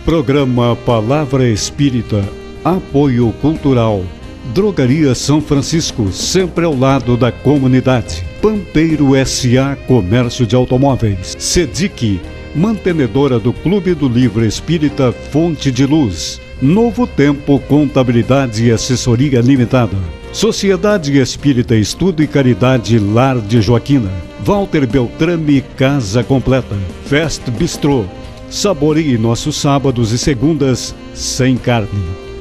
Programa Palavra Espírita, apoio cultural. Drogaria São Francisco, sempre ao lado da comunidade. Pampeiro S.A. Comércio de Automóveis. SEDIC, mantenedora do Clube do Livro Espírita Fonte de Luz. Novo Tempo Contabilidade e Assessoria Limitada. Sociedade Espírita Estudo e Caridade Lar de Joaquina. Walter Beltrame Casa Completa. Fest Bistrô. Saboreie nossos sábados e segundas sem carne.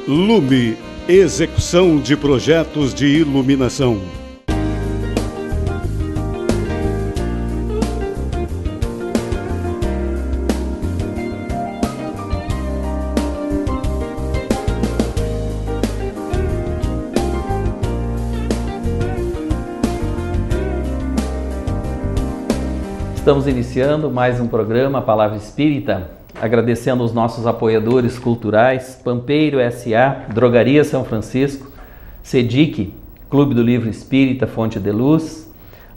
Lume, execução de projetos de iluminação. Estamos iniciando mais um programa Palavra Espírita, agradecendo aos nossos apoiadores culturais, Pampeiro S.A., Drogaria São Francisco, SEDIC, Clube do Livro Espírita Fonte de Luz,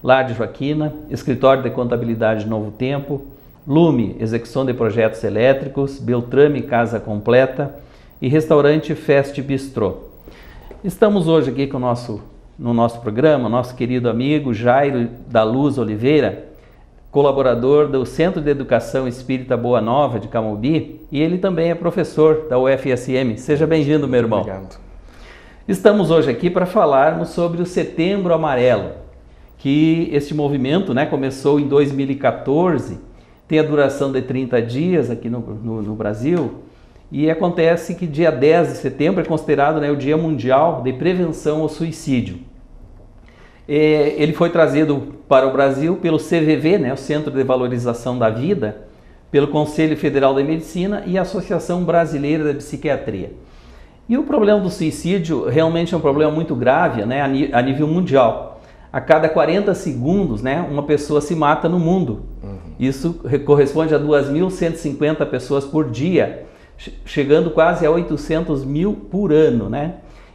Lar de Joaquina, Escritório de Contabilidade Novo Tempo, Lume, Execução de Projetos Elétricos, Beltrame Casa Completa e Restaurante Fest Bistrô. Estamos hoje aqui no nosso programa, nosso querido amigo Jairo da Luz Oliveira, colaborador do Centro de Educação Espírita Boa Nova de Camobi, e ele também é professor da UFSM. Seja bem-vindo, meu irmão. Obrigado. Estamos hoje aqui para falarmos sobre o Setembro Amarelo, que este movimento começou em 2014, tem a duração de 30 dias aqui no Brasil, e acontece que dia 10 de setembro é considerado o Dia Mundial de Prevenção ao Suicídio. Ele foi trazido para o Brasil pelo CVV, o Centro de Valorização da Vida, pelo Conselho Federal de Medicina e a Associação Brasileira de Psiquiatria. E o problema do suicídio realmente é um problema muito grave a nível mundial. A cada 40 segundos, uma pessoa se mata no mundo. Isso corresponde a 2.150 pessoas por dia, chegando quase a 800 mil por ano,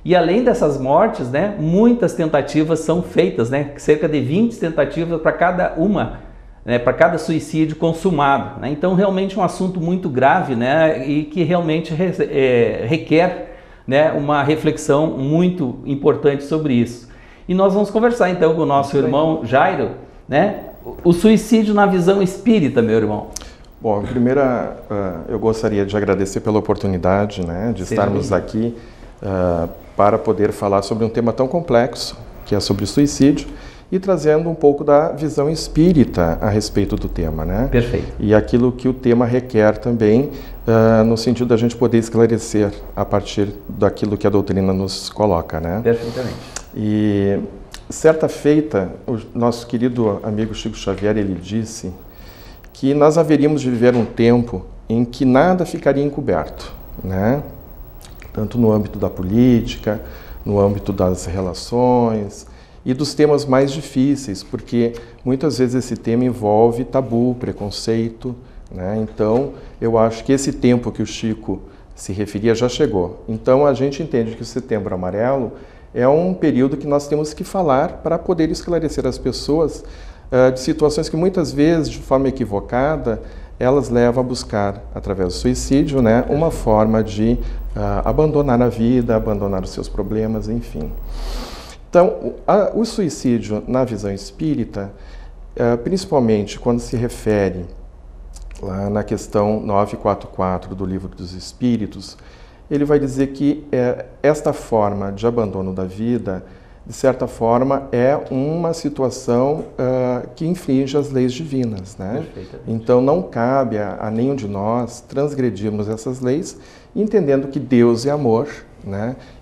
E além dessas mortes, muitas tentativas são feitas, cerca de 20 tentativas para cada para cada suicídio consumado. Então, realmente é um assunto muito grave, e que realmente requer uma reflexão muito importante sobre isso. E nós vamos conversar então com o nosso irmão Jairo, o suicídio na visão espírita, meu irmão. Bom, primeiro eu gostaria de agradecer pela oportunidade de estarmos aqui para poder falar sobre um tema tão complexo, que é sobre o suicídio, e trazendo um pouco da visão espírita a respeito do tema, Perfeito. E aquilo que o tema requer também, no sentido da gente poder esclarecer a partir daquilo que a doutrina nos coloca, Perfeitamente. E certa feita, o nosso querido amigo Chico Xavier, ele disse que nós haveríamos de viver um tempo em que nada ficaria encoberto, tanto no âmbito da política, no âmbito das relações e dos temas mais difíceis, porque muitas vezes esse tema envolve tabu, preconceito, Então, eu acho que esse tempo que o Chico se referia já chegou. Então, a gente entende que o Setembro Amarelo é um período que nós temos que falar para poder esclarecer as pessoas de situações que muitas vezes, de forma equivocada, elas levam a buscar, através do suicídio, uma forma de abandonar a vida, abandonar os seus problemas, enfim. Então, o suicídio na visão espírita, principalmente quando se refere lá na questão 944 do Livro dos Espíritos, ele vai dizer que esta forma de abandono da vida, de certa forma, é uma situação que infringe as leis divinas, Então, não cabe a nenhum de nós transgredirmos essas leis, entendendo que Deus é amor,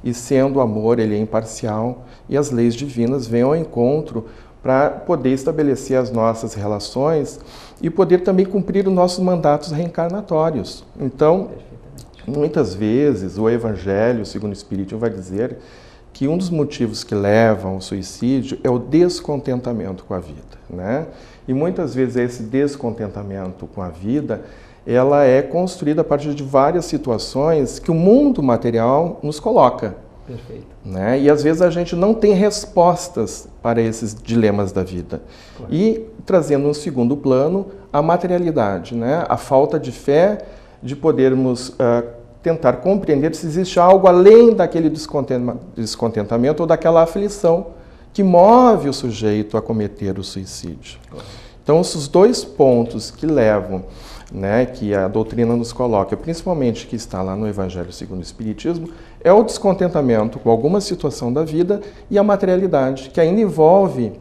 E sendo amor, ele é imparcial, e as leis divinas vêm ao encontro para poder estabelecer as nossas relações e poder também cumprir os nossos mandatos reencarnatórios. Então, muitas vezes, o Evangelho, segundo o Espiritismo, vai dizer que um dos motivos que levam ao suicídio é o descontentamento com a vida, E muitas vezes esse descontentamento com a vida, ela é construída a partir de várias situações que o mundo material nos coloca. Perfeito. E às vezes a gente não tem respostas para esses dilemas da vida. Claro. E trazendo um segundo plano, a materialidade, a falta de fé de podermos tentar compreender se existe algo além daquele descontentamento ou daquela aflição que move o sujeito a cometer o suicídio. Então, esses dois pontos que levam, né, que a doutrina nos coloca, principalmente que está lá no Evangelho segundo o Espiritismo, é o descontentamento com alguma situação da vida e a materialidade, que ainda envolve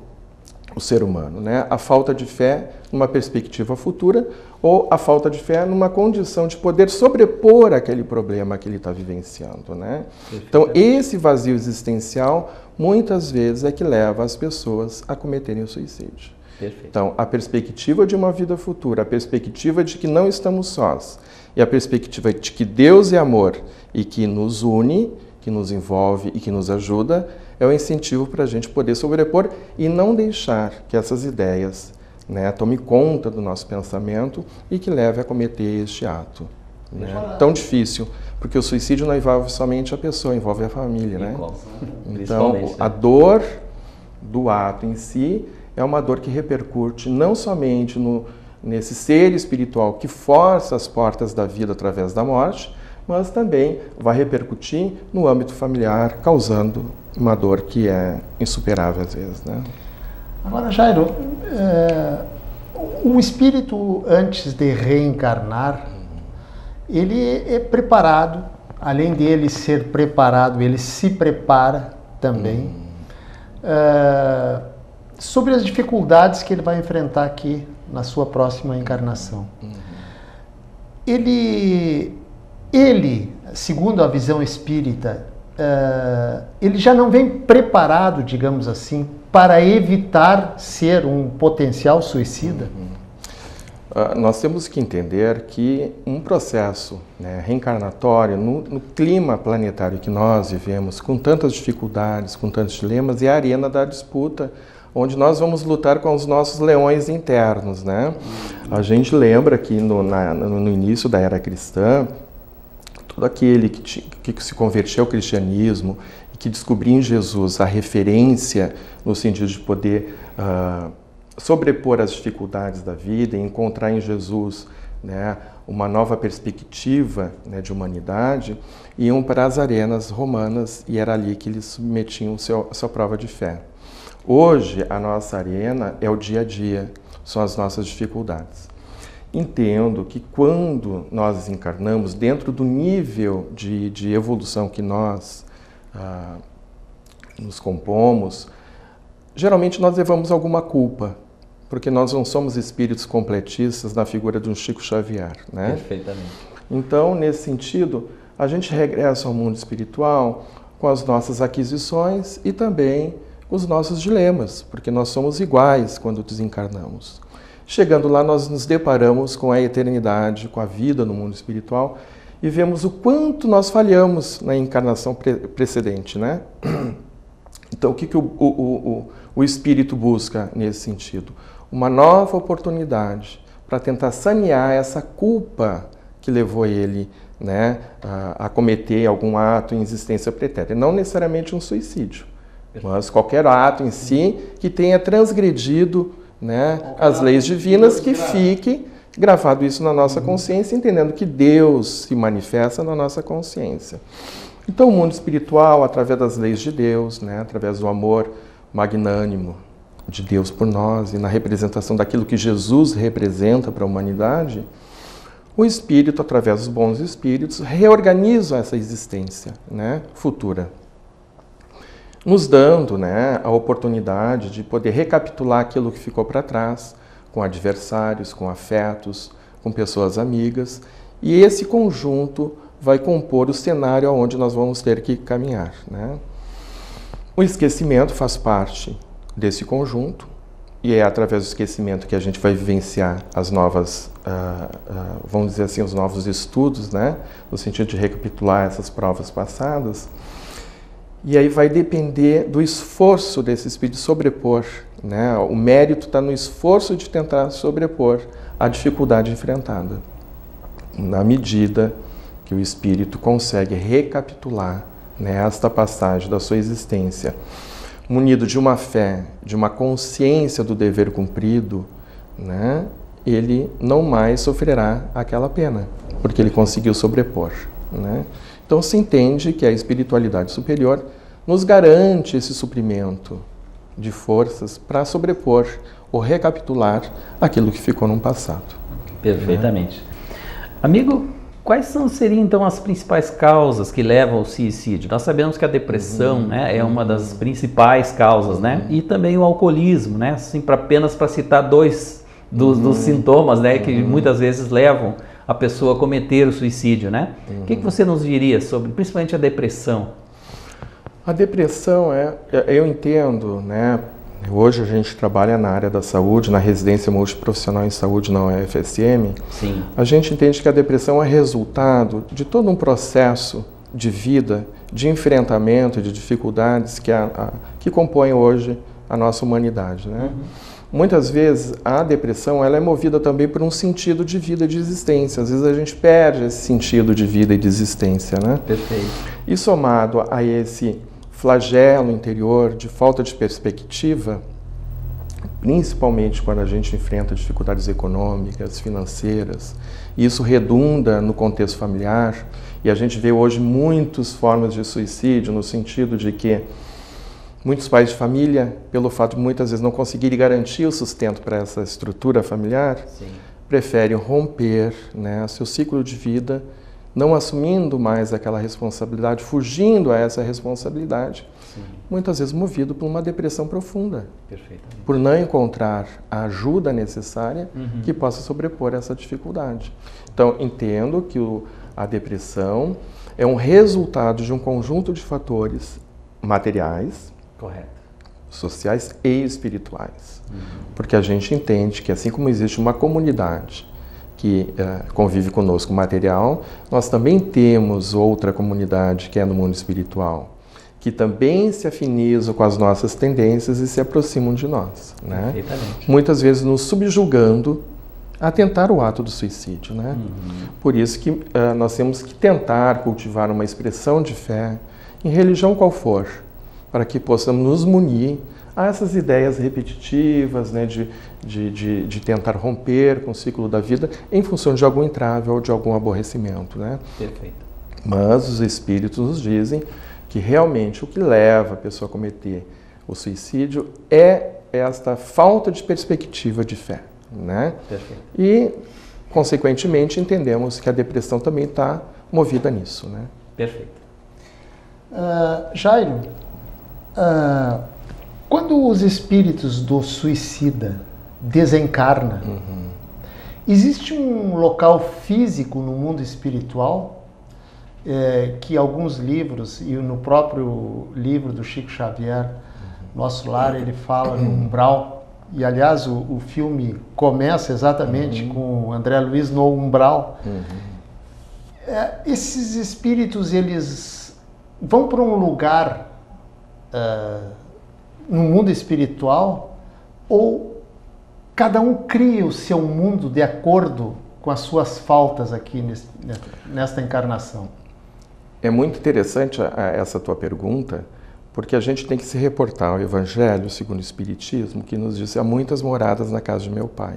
o ser humano, né? A falta de fé numa perspectiva futura ou a falta de fé numa condição de poder sobrepor aquele problema que ele está vivenciando, né? Então, esse vazio existencial, muitas vezes, é que leva as pessoas a cometerem o suicídio. Perfeito. Então, a perspectiva de uma vida futura, a perspectiva de que não estamos sós, e a perspectiva de que Deus é amor e que nos une, que nos envolve e que nos ajuda, é o incentivo para a gente poder sobrepor e não deixar que essas ideias, né, tomem conta do nosso pensamento e que leve a cometer este ato. Né? Tão difícil, porque o suicídio não envolve somente a pessoa, envolve a família. Né? Então, a dor do ato em si é uma dor que repercute não somente nesse ser espiritual que força as portas da vida através da morte, mas também vai repercutir no âmbito familiar, causando uma dor que é insuperável às vezes, né? Agora, Jairo, o espírito, antes de reencarnar, ele é preparado, além dele ser preparado, ele se prepara também sobre as dificuldades que ele vai enfrentar aqui na sua próxima encarnação. Ele, segundo a visão espírita, ele já não vem preparado, digamos assim, para evitar ser um potencial suicida? Nós temos que entender que um processo, né, reencarnatório, no clima planetário que nós vivemos, com tantas dificuldades, com tantos dilemas, é a arena da disputa, onde nós vamos lutar com os nossos leões internos, né? A gente lembra que no início da era cristã, todo aquele que se converteu ao cristianismo e que descobriu em Jesus a referência no sentido de poder sobrepor as dificuldades da vida e encontrar em Jesus, né, uma nova perspectiva, né, de humanidade, iam para as arenas romanas e era ali que eles submetiam a sua prova de fé. Hoje, a nossa arena é o dia a dia, são as nossas dificuldades. Entendo que quando nós encarnamos, dentro do nível de evolução que nós nos compomos, geralmente nós levamos alguma culpa, porque nós não somos espíritos completistas na figura de um Chico Xavier, né? Perfeitamente. Então, nesse sentido, a gente regressa ao mundo espiritual com as nossas aquisições e também os nossos dilemas, porque nós somos iguais quando desencarnamos. Chegando lá, nós nos deparamos com a eternidade, com a vida no mundo espiritual e vemos o quanto nós falhamos na encarnação precedente, né? Então, o que o espírito busca nesse sentido? Uma nova oportunidade para tentar sanear essa culpa que levou ele, né, a cometer algum ato em existência pretérita. Não necessariamente um suicídio, mas qualquer ato em si que tenha transgredido, né, as leis divinas, que fique gravado isso na nossa consciência, entendendo que Deus se manifesta na nossa consciência. Então, o mundo espiritual, através das leis de Deus, né, através do amor magnânimo de Deus por nós e na representação daquilo que Jesus representa para a humanidade, o espírito, através dos bons espíritos, reorganiza essa existência, né, futura, nos dando, né, a oportunidade de poder recapitular aquilo que ficou para trás, com adversários, com afetos, com pessoas amigas, e esse conjunto vai compor o cenário aonde nós vamos ter que caminhar, né? O esquecimento faz parte desse conjunto, e é através do esquecimento que a gente vai vivenciar as novas, vamos dizer assim, os novos estudos, né? No sentido de recapitular essas provas passadas. E aí vai depender do esforço desse espírito de sobrepor, né? O mérito está no esforço de tentar sobrepor a dificuldade enfrentada, na medida que o espírito consegue recapitular, né, esta passagem da sua existência, munido de uma fé, de uma consciência do dever cumprido, né, ele não mais sofrerá aquela pena. porque ele conseguiu sobrepor, né? Então se entende que a espiritualidade superior nos garante esse suprimento de forças para sobrepor ou recapitular aquilo que ficou no passado. Perfeitamente. Amigo, quais seriam então as principais causas que levam ao suicídio? Nós sabemos que a depressão, né, é uma das principais causas, né? E também o alcoolismo, né? Assim, apenas para citar dois dos sintomas, né, que muitas vezes levam a pessoa a cometer o suicídio, né? O que você nos diria sobre, principalmente a depressão? A depressão eu entendo, né? Hoje a gente trabalha na área da saúde, na residência multiprofissional em saúde na UFSM. Sim. A gente entende que a depressão é resultado de todo um processo de vida, de enfrentamento, de dificuldades que compõem hoje a nossa humanidade, né? Muitas vezes a depressão ela é movida também por um sentido de vida e de existência. Às vezes a gente perde esse sentido de vida e de existência, né? Perfeito. E somado a esse flagelo interior de falta de perspectiva, principalmente quando a gente enfrenta dificuldades econômicas, financeiras, e isso redunda no contexto familiar, e a gente vê hoje muitas formas de suicídio, no sentido de que muitos pais de família, pelo fato de muitas vezes não conseguirem garantir o sustento para essa estrutura familiar, preferem romper, né, seu ciclo de vida, não assumindo mais aquela responsabilidade, fugindo a essa responsabilidade, muitas vezes movido por uma depressão profunda, por não encontrar a ajuda necessária que possa sobrepor essa dificuldade. Então, entendo que a depressão é um resultado de um conjunto de fatores materiais, sociais e espirituais, porque a gente entende que assim como existe uma comunidade que convive conosco material, nós também temos outra comunidade que é no mundo espiritual, que também se afinizam com as nossas tendências e se aproximam de nós, né? Muitas vezes nos subjugando a tentar o ato do suicídio, né? Por isso que nós temos que tentar cultivar uma expressão de fé, em religião qual for, para que possamos nos munir a essas ideias repetitivas, né, de tentar romper com o ciclo da vida em função de algum entrave ou de algum aborrecimento, né? Mas os espíritos nos dizem que realmente o que leva a pessoa a cometer o suicídio é esta falta de perspectiva de fé, né? E, consequentemente, entendemos que a depressão também está movida nisso, né? Jairo, quando os espíritos do suicida desencarnam, existe um local físico no mundo espiritual que alguns livros, e no próprio livro do Chico Xavier, Nosso Lar, ele fala no umbral, e aliás o filme começa exatamente com o André Luiz no umbral. Esses espíritos, eles vão para um lugar no mundo espiritual, ou cada um cria o seu mundo de acordo com as suas faltas aqui nesta encarnação? É muito interessante essa tua pergunta, porque a gente tem que se reportar ao Evangelho segundo o Espiritismo, que nos diz: há muitas moradas na casa de meu Pai,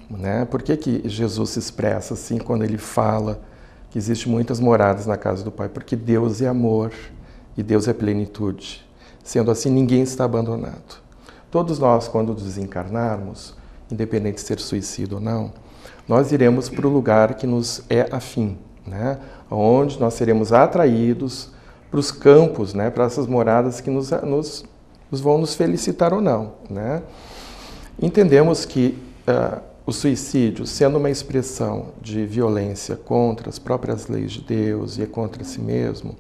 né? Por que Jesus se expressa assim quando ele fala que existe muitas moradas na casa do Pai? Porque Deus é amor e Deus é plenitude. Sendo assim, ninguém está abandonado. Todos nós, quando desencarnarmos, independente de ser suicídio ou não, nós iremos para o lugar que nos é afim, né? Onde nós seremos atraídos para os campos, né? Para essas moradas que nos vão nos felicitar ou não, né? Entendemos que o suicídio, sendo uma expressão de violência contra as próprias leis de Deus e contra si mesmo,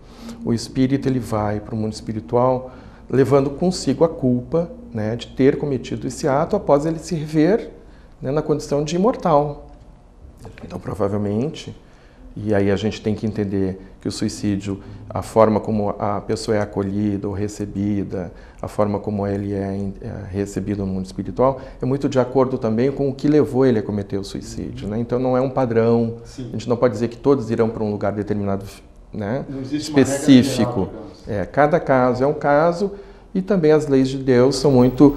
o espírito ele vai para o mundo espiritual levando consigo a culpa, né, de ter cometido esse ato após ele se rever, né, na condição de imortal. Então, provavelmente, e aí a gente tem que entender que o suicídio, a forma como a pessoa é acolhida ou recebida, a forma como ele é recebido no mundo espiritual, é muito de acordo também com o que levou ele a cometer o suicídio, né? Então não é um padrão. Sim. A gente não pode dizer que todos irão para um lugar determinado, né, específico. Cada caso é um caso, e também as leis de Deus são muito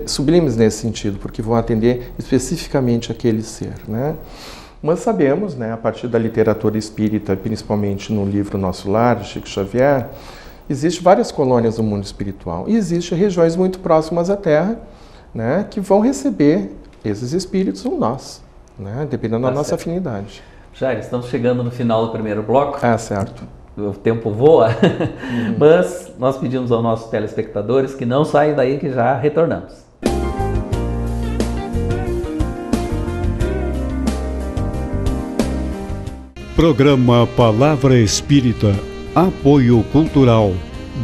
sublimes nesse sentido, porque vão atender especificamente aquele ser, né? Mas sabemos, né, a partir da literatura espírita, principalmente no livro Nosso Lar, de Chico Xavier, existem várias colônias no mundo espiritual e existem regiões muito próximas à Terra, né, que vão receber esses espíritos ou nós, né, dependendo da nossa afinidade. Jair, estamos chegando no final do primeiro bloco. Certo. O tempo voa, mas nós pedimos aos nossos telespectadores que não saiam daí, que já retornamos. Programa Palavra Espírita, apoio cultural.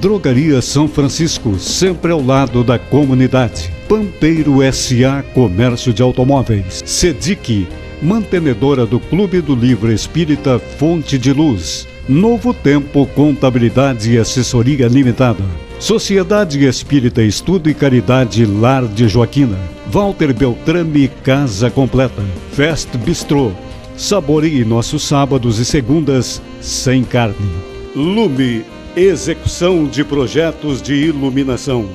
Drogaria São Francisco, sempre ao lado da comunidade. Pampeiro S.A. Comércio de Automóveis. SEDIC, mantenedora do Clube do Livro Espírita Fonte de Luz. Novo Tempo Contabilidade e Assessoria Limitada. Sociedade Espírita Estudo e Caridade Lar de Joaquina. Walter Beltrame Casa Completa. Fest Bistrô. Saboreie nossos sábados e segundas sem carne. Lume, execução de projetos de iluminação.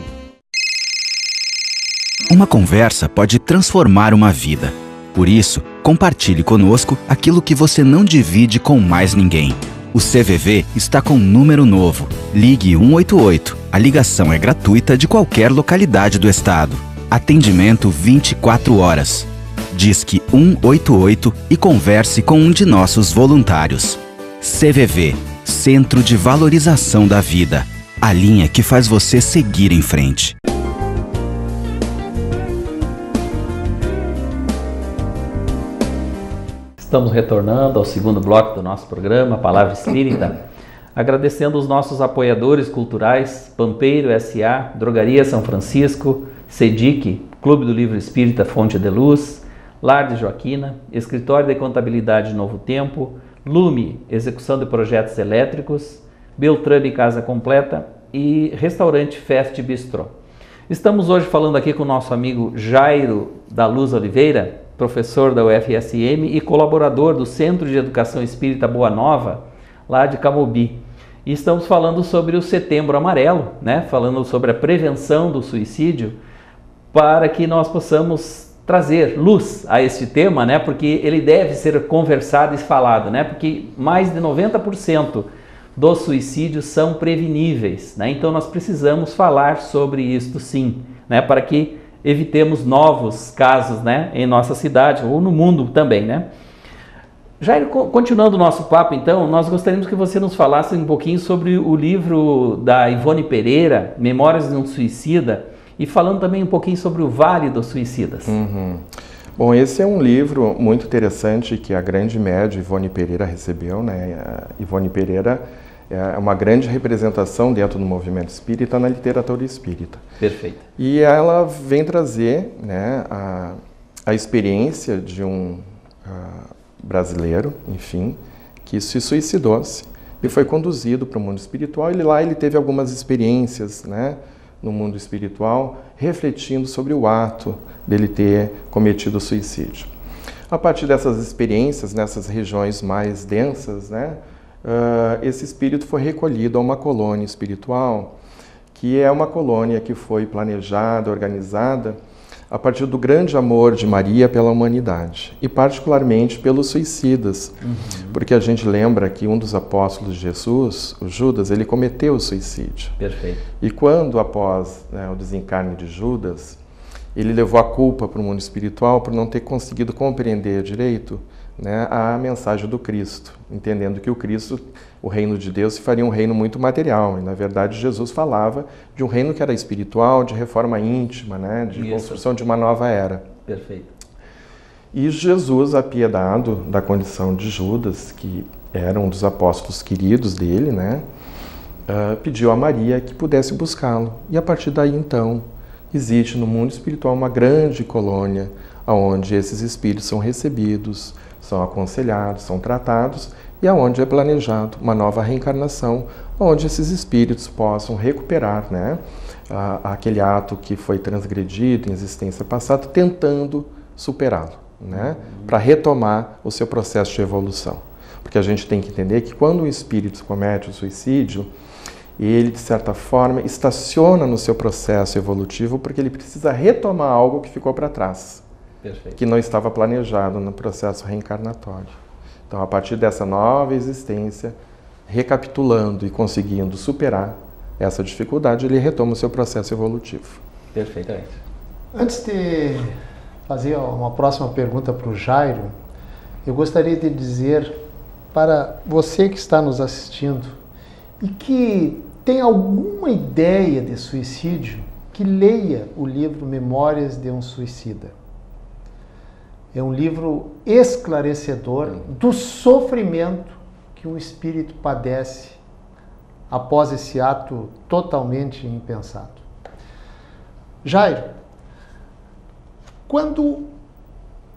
Uma conversa pode transformar uma vida. Por isso, compartilhe conosco aquilo que você não divide com mais ninguém. O CVV está com um número novo. Ligue 188. A ligação é gratuita de qualquer localidade do estado. Atendimento 24 horas. Disque 188 e converse com um de nossos voluntários. CVV, Centro de Valorização da Vida. A linha que faz você seguir em frente. Estamos retornando ao segundo bloco do nosso programa, Palavra Espírita, agradecendo os nossos apoiadores culturais, Pampeiro S.A., Drogaria São Francisco, SEDIC, Clube do Livro Espírita Fonte de Luz, Lar de Joaquina, Escritório de Contabilidade Novo Tempo, Lume, Execução de Projetos Elétricos, Beltrame Casa Completa e Restaurante Fest Bistrô. Estamos hoje falando aqui com o nosso amigo Jairo da Luz Oliveira, professor da UFSM e colaborador do Centro de Educação Espírita Boa Nova, lá de Camobi. E estamos falando sobre o Setembro Amarelo, né? Falando sobre a prevenção do suicídio, para que nós possamos trazer luz a este tema, né? Porque ele deve ser conversado e falado, né? Porque mais de 90% dos suicídios são preveníveis, né? Então nós precisamos falar sobre isto sim, né? Para que evitemos novos casos, né? Em nossa cidade ou no mundo também, né? Jair, continuando o nosso papo, então, nós gostaríamos que você nos falasse um pouquinho sobre o livro da Ivone Pereira, Memórias de um Suicida, e falando também um pouquinho sobre o Vale dos Suicidas. Bom, esse é um livro muito interessante que a grande médium Ivone Pereira recebeu, né? A Ivone Pereira é uma grande representação dentro do movimento espírita na literatura espírita. Perfeito. E ela vem trazer, né, a experiência de um brasileiro, enfim, que se suicidou-se e foi conduzido para o mundo espiritual. Ele teve algumas experiências, né, no mundo espiritual, refletindo sobre o ato dele ter cometido o suicídio. A partir dessas experiências, nessas regiões mais densas, né, esse espírito foi recolhido a uma colônia espiritual, que é uma colônia que foi planejada, organizada, a partir do grande amor de Maria pela humanidade, e particularmente pelos suicidas, porque a gente lembra que um dos apóstolos de Jesus, o Judas, ele cometeu o suicídio. Perfeito. E quando, após, né, o desencarne de Judas, ele levou a culpa para o mundo espiritual por não ter conseguido compreender direito, né, a mensagem do Cristo, entendendo que o Cristo, o reino de Deus, se faria um reino muito material. E, na verdade, Jesus falava de um reino que era espiritual, de reforma íntima, né, de construção de uma nova era. Perfeito. E Jesus, apiedado da condição de Judas, que era um dos apóstolos queridos dele, né, pediu a Maria que pudesse buscá-lo. E, a partir daí, então, existe no mundo espiritual uma grande colônia onde esses espíritos são recebidos, são aconselhados, são tratados, e aonde é planejado uma nova reencarnação, onde esses espíritos possam recuperar, né, aquele ato que foi transgredido em existência passada, tentando superá-lo, né, para retomar o seu processo de evolução. Porque a gente tem que entender que quando o espírito comete o suicídio, ele, de certa forma, estaciona no seu processo evolutivo, porque ele precisa retomar algo que ficou para trás. Perfeito. que não estava planejado no processo reencarnatório. Então, a partir dessa nova existência, recapitulando e conseguindo superar essa dificuldade, ele retoma o seu processo evolutivo. Perfeitamente. Antes de fazer uma próxima pergunta para o Jairo, eu gostaria de dizer para você que está nos assistindo e que tem alguma ideia de suicídio, que leia o livro Memórias de um Suicida. É um livro esclarecedor do sofrimento que um espírito padece após esse ato totalmente impensado. Jairo, quando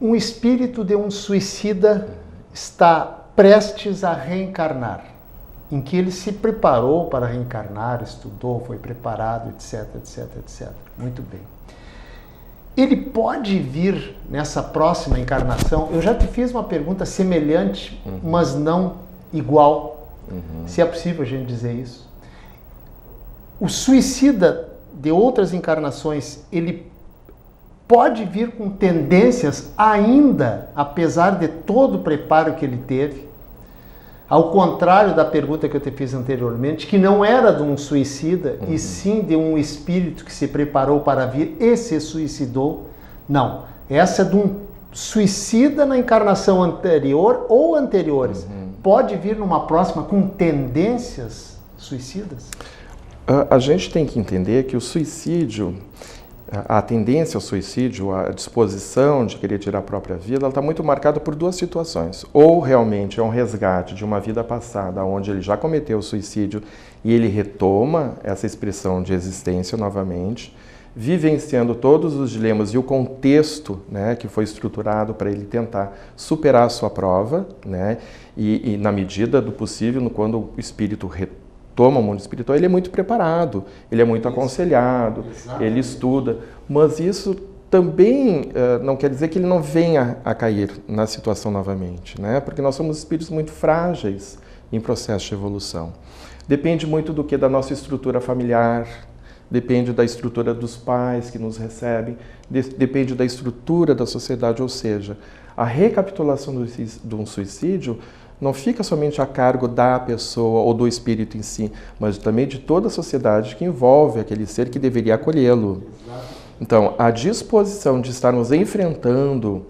um espírito de um suicida está prestes a reencarnar, em que ele se preparou para reencarnar, estudou, foi preparado, etc, etc, etc. Muito bem. Ele pode vir nessa próxima encarnação? Eu já te fiz uma pergunta semelhante, mas não igual. Se é possível a gente dizer isso. O suicida de outras encarnações, ele pode vir com tendências ainda, apesar de todo o preparo que ele teve, ao contrário da pergunta que eu te fiz anteriormente, que não era de um suicida, e sim de um espírito que se preparou para vir e se suicidou. Não, essa é de um suicida na encarnação anterior ou anteriores. Pode vir numa próxima com tendências suicidas? A gente tem que entender que o suicídio, a tendência ao suicídio, a disposição de querer tirar a própria vida, ela está muito marcada por duas situações. Ou realmente é um resgate de uma vida passada, onde ele já cometeu o suicídio e ele retoma essa expressão de existência novamente, vivenciando todos os dilemas e o contexto, né, que foi estruturado para ele tentar superar a sua prova, né, e na medida do possível, quando o espírito retoma o mundo espiritual, ele é muito preparado, ele é muito aconselhado, ele estuda, mas isso também não quer dizer que ele não venha a cair na situação novamente, né? Porque nós somos espíritos muito frágeis em processo de evolução. Depende muito do que? Da nossa estrutura familiar, depende da estrutura dos pais que nos recebem, depende da estrutura da sociedade, ou seja, a recapitulação de um suicídio não fica somente a cargo da pessoa ou do espírito em si, mas também de toda a sociedade que envolve aquele ser que deveria acolhê-lo. Então, a disposição de estarmos enfrentando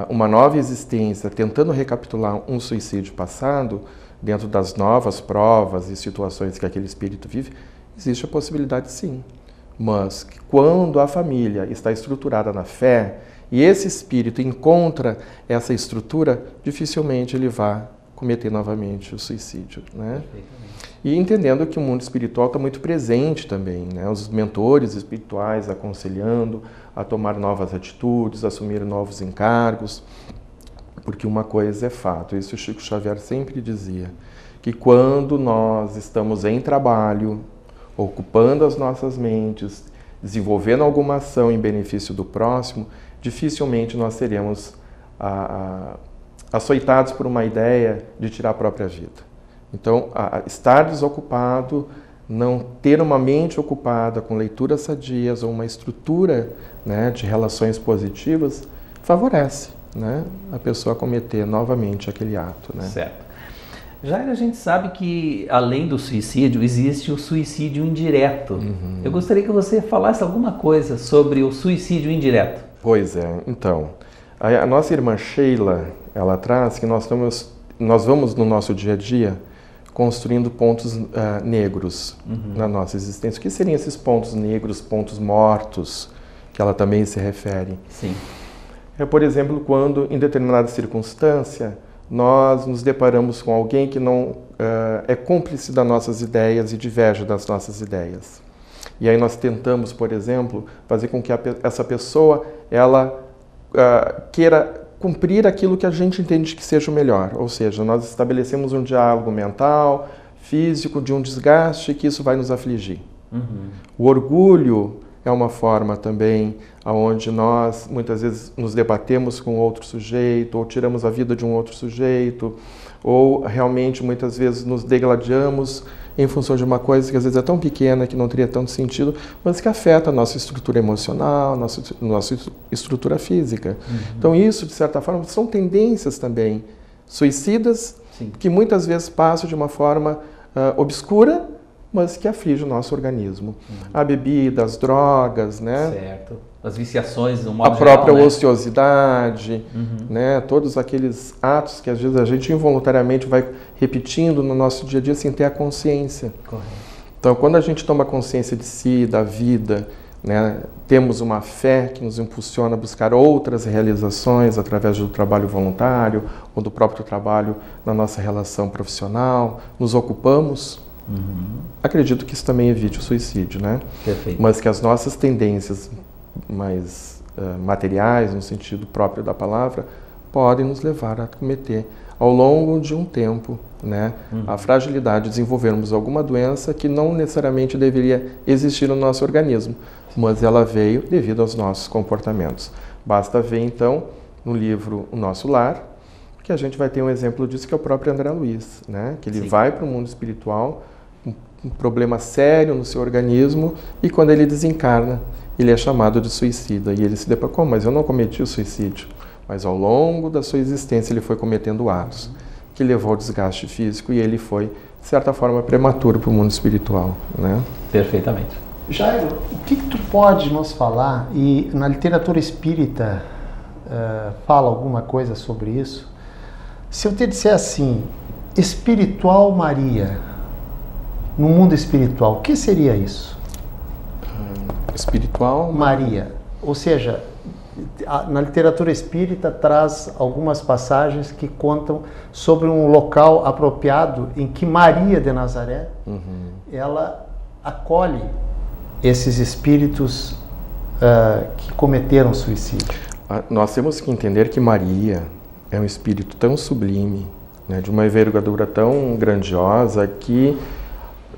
uma nova existência, tentando recapitular um suicídio passado, dentro das novas provas e situações que aquele espírito vive, existe a possibilidade sim. Mas quando a família está estruturada na fé, e esse espírito encontra essa estrutura, dificilmente ele vai cometer novamente o suicídio, né? E entendendo que o mundo espiritual está muito presente também, né? Os mentores espirituais aconselhando a tomar novas atitudes, a assumir novos encargos, porque uma coisa é fato, isso o Chico Xavier sempre dizia, que quando nós estamos em trabalho, ocupando as nossas mentes, desenvolvendo alguma ação em benefício do próximo, dificilmente nós seremos açoitados por uma ideia de tirar a própria vida. Então, estar desocupado, não ter uma mente ocupada com leituras sadias ou uma estrutura, né, de relações positivas, favorece, né, a pessoa cometer novamente aquele ato, né? Certo. Já a gente sabe que, além do suicídio, existe o suicídio indireto. Eu gostaria que você falasse alguma coisa sobre o suicídio indireto. Pois é, então, a nossa irmã Sheila, ela traz que nós vamos no nosso dia a dia construindo pontos negros na nossa existência. O que seriam esses pontos negros, pontos mortos, que ela também se refere? Sim. É, por exemplo, quando, em determinada circunstância, nós nos deparamos com alguém que não é cúmplice das nossas ideias e diverge das nossas ideias. E aí nós tentamos, por exemplo, fazer com que essa pessoa ela queira cumprir aquilo que a gente entende que seja o melhor. Ou seja, nós estabelecemos um diálogo mental, físico, de um desgaste que isso vai nos afligir. O orgulho é uma forma também onde nós muitas vezes nos debatemos com outro sujeito, ou tiramos a vida de um outro sujeito, ou realmente muitas vezes nos degladiamos em função de uma coisa que às vezes é tão pequena que não teria tanto sentido, mas que afeta a nossa estrutura emocional, nossa estrutura física. Então isso, de certa forma, são tendências também suicidas, Sim. que muitas vezes passam de uma forma obscura, mas que aflige o nosso organismo. A bebida, as drogas, né? Certo. As viciações, no modo A própria geral, né? ociosidade, né? Todos aqueles atos que às vezes a gente involuntariamente vai repetindo no nosso dia a dia sem ter a consciência. Correto. Então, quando a gente toma consciência de si, da vida, né? Temos uma fé que nos impulsiona a buscar outras realizações através do trabalho voluntário ou do próprio trabalho na nossa relação profissional, nos ocupamos, acredito que isso também evite o suicídio, né? Perfeito. Mas que as nossas tendências mais materiais, no sentido próprio da palavra, podem nos levar a cometer, ao longo de um tempo, né, a fragilidade de desenvolvermos alguma doença que não necessariamente deveria existir no nosso organismo, mas ela veio devido aos nossos comportamentos. Basta ver, então, no livro O Nosso Lar, que a gente vai ter um exemplo disso, que é o próprio André Luiz, né, que ele Sim. vai para o mundo espiritual, um problema sério no seu organismo, e quando ele desencarna, ele é chamado de suicida. E ele se depara, como? Mas eu não cometi o suicídio. Mas ao longo da sua existência ele foi cometendo atos que levou ao desgaste físico e ele foi, de certa forma, prematuro para o mundo espiritual, né? Perfeitamente. Jairo, o que tu pode nos falar, e na literatura espírita fala alguma coisa sobre isso? Se eu te disser assim, espiritual Maria, no mundo espiritual, o que seria isso? Espiritual? Maria, ou seja, na literatura espírita traz algumas passagens que contam sobre um local apropriado em que Maria de Nazaré, ela acolhe esses espíritos que cometeram suicídio. Nós temos que entender que Maria é um espírito tão sublime, né, de uma envergadura tão grandiosa, que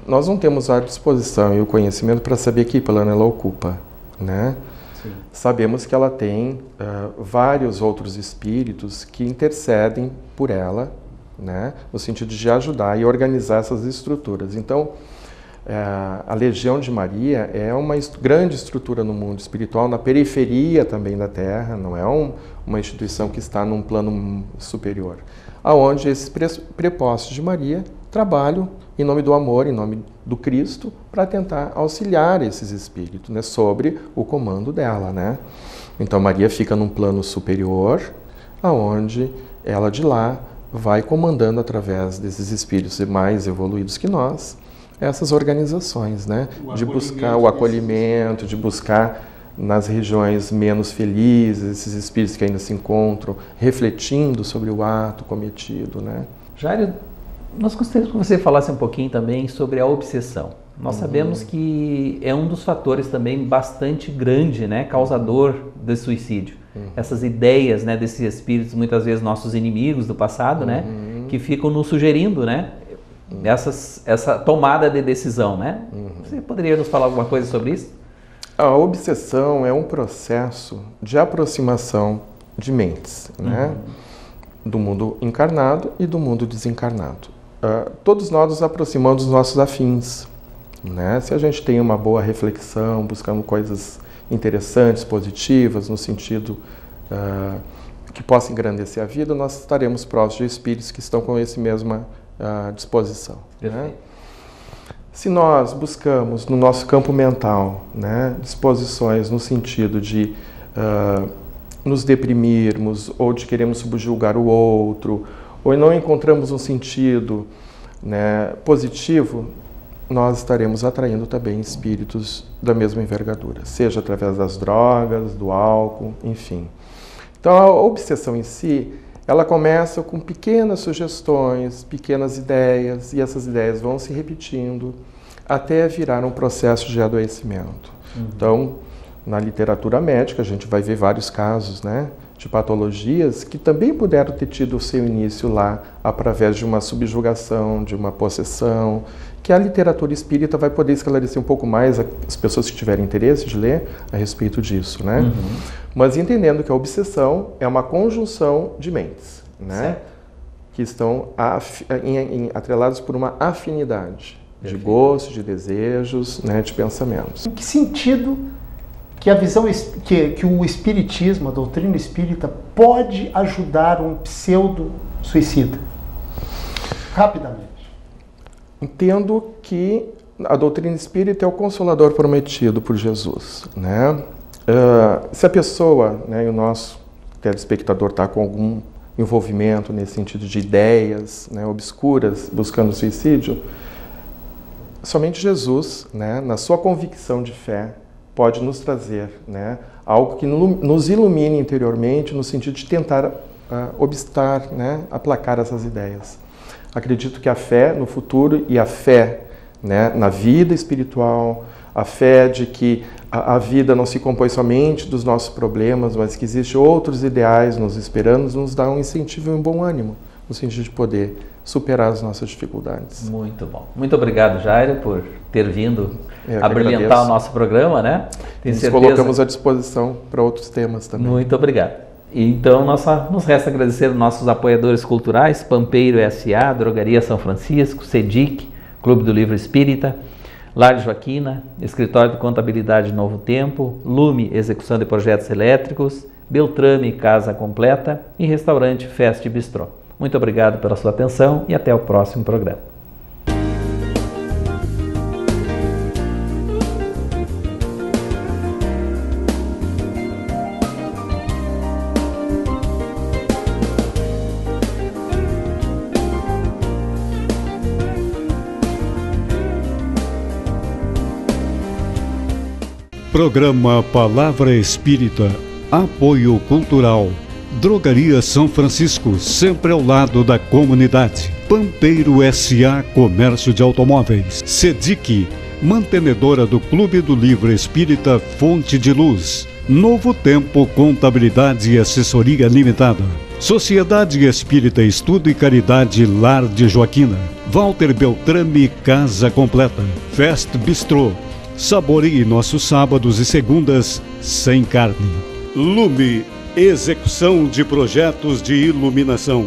nós não temos a disposição e o conhecimento para saber que plano ela ocupa, né? Sim. Sabemos que ela tem vários outros espíritos que intercedem por ela, né, no sentido de ajudar e organizar essas estruturas. Então, a Legião de Maria é uma grande estrutura no mundo espiritual, na periferia também da Terra, não é uma instituição que está num plano superior, aonde esses prepostos de Maria trabalham em nome do amor, em nome do Cristo, para tentar auxiliar esses espíritos, né, sobre o comando dela, né? Então Maria fica num plano superior, aonde ela de lá vai comandando através desses espíritos mais evoluídos que nós, essas organizações, né? De buscar o acolhimento, de buscar nas regiões menos felizes, esses espíritos que ainda se encontram, refletindo sobre o ato cometido, né? Jairo, nós gostaríamos que você falasse um pouquinho também sobre a obsessão. Nós sabemos que é um dos fatores também bastante grande, né, causador de suicídio. Essas ideias, né, desses espíritos, muitas vezes nossos inimigos do passado, né, que ficam nos sugerindo, né, essa tomada de decisão, né? Você poderia nos falar alguma coisa sobre isso? A obsessão é um processo de aproximação de mentes, né, do mundo encarnado e do mundo desencarnado. Todos nós nos aproximamos dos nossos afins, né? Se a gente tem uma boa reflexão, buscando coisas interessantes, positivas, no sentido que possa engrandecer a vida, nós estaremos próximos de espíritos que estão com essa mesma disposição. Né? Se nós buscamos no nosso campo mental, né, disposições no sentido de nos deprimirmos ou de queremos subjugar o outro, ou não encontramos um sentido, né, positivo, nós estaremos atraindo também espíritos da mesma envergadura, seja através das drogas, do álcool, enfim. Então a obsessão em si, ela começa com pequenas sugestões, pequenas ideias, e essas ideias vão se repetindo até virar um processo de adoecimento. Então, na literatura médica, a gente vai ver vários casos, né, de patologias que também puderam ter tido o seu início lá através de uma subjugação, de uma possessão, que a literatura espírita vai poder esclarecer um pouco mais as pessoas que tiverem interesse de ler a respeito disso, né? Mas entendendo que a obsessão é uma conjunção de mentes, né? Que estão atreladas por uma afinidade. de gostos, de desejos, né, de pensamentos. Em que sentido que a visão que o espiritismo, a doutrina espírita, pode ajudar um pseudo-suicida? Rapidamente. Entendo que a doutrina espírita é o consolador prometido por Jesus, né? Se a pessoa, né, e o nosso telespectador está com algum envolvimento nesse sentido de ideias, né, obscuras, buscando suicídio, somente Jesus, né, na sua convicção de fé, pode nos trazer, né, algo que nos ilumine interiormente no sentido de tentar obstar, né, aplacar essas ideias. Acredito que a fé no futuro e a fé, né, na vida espiritual, a fé de que a vida não se compõe somente dos nossos problemas, mas que existem outros ideais nos esperando, nos dá um incentivo e um bom ânimo, no sentido de poder superar as nossas dificuldades. Muito bom. Muito obrigado, Jairo, por ter vindo Eu a brilhantar agradeço. o nosso programa, né? Tenho Nos certeza. colocamos à disposição para outros temas também. Muito obrigado. Então, nos resta agradecer aos nossos apoiadores culturais, Pampeiro S.A., Drogaria São Francisco, CEDIC, Clube do Livro Espírita, Lar Joaquina, Escritório de Contabilidade Novo Tempo, Lume, Execução de Projetos Elétricos, Beltrame, Casa Completa e Restaurante Fest Bistrô. Muito obrigado pela sua atenção e até o próximo programa. Programa Palavra Espírita, apoio cultural. Drogaria São Francisco, sempre ao lado da comunidade. Pampeiro S.A. Comércio de Automóveis. CEDIC, mantenedora do Clube do Livro Espírita Fonte de Luz. Novo Tempo Contabilidade e Assessoria Limitada. Sociedade Espírita Estudo e Caridade Lar de Joaquina. Walter Beltrame Casa Completa. Fest Bistrô. Saboreie nossos sábados e segundas sem carne. Lume, execução de projetos de iluminação.